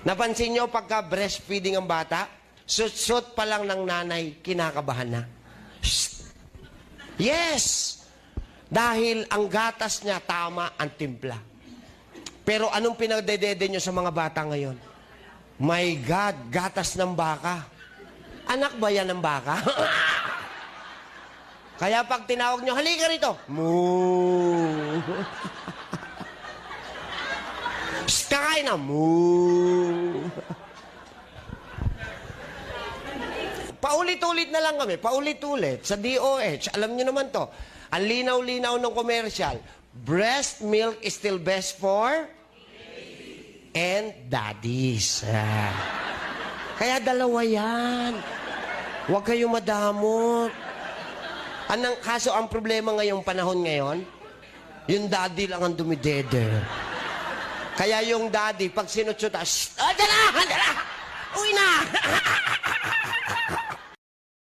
Napansin nyo pagka breastfeeding ang bata, sut-sut pa lang ng nanay, kinakabahan na. Shh! Yes! Dahil ang gatas niya, tama ang timpla. Pero anong pinagdedede nyo sa mga bata ngayon? My God, gatas ng baka. Anak ba yan ng baka? Kaya pag tinawag nyo, halika rito. Moo. Kakain na. Moo. Paulit-ulit na lang kami. Paulit-ulit. Sa DOH, alam nyo naman to. Ang linaw-linaw ng commercial. Breast milk is still best for and daddies. Kaya dalawa yan. Huwag kayong madamot. Kaso ang problema ngayong panahon ngayon, yung daddy lang ang dumidede. Kaya yung daddy, pag sinutsuta, shh! Dala!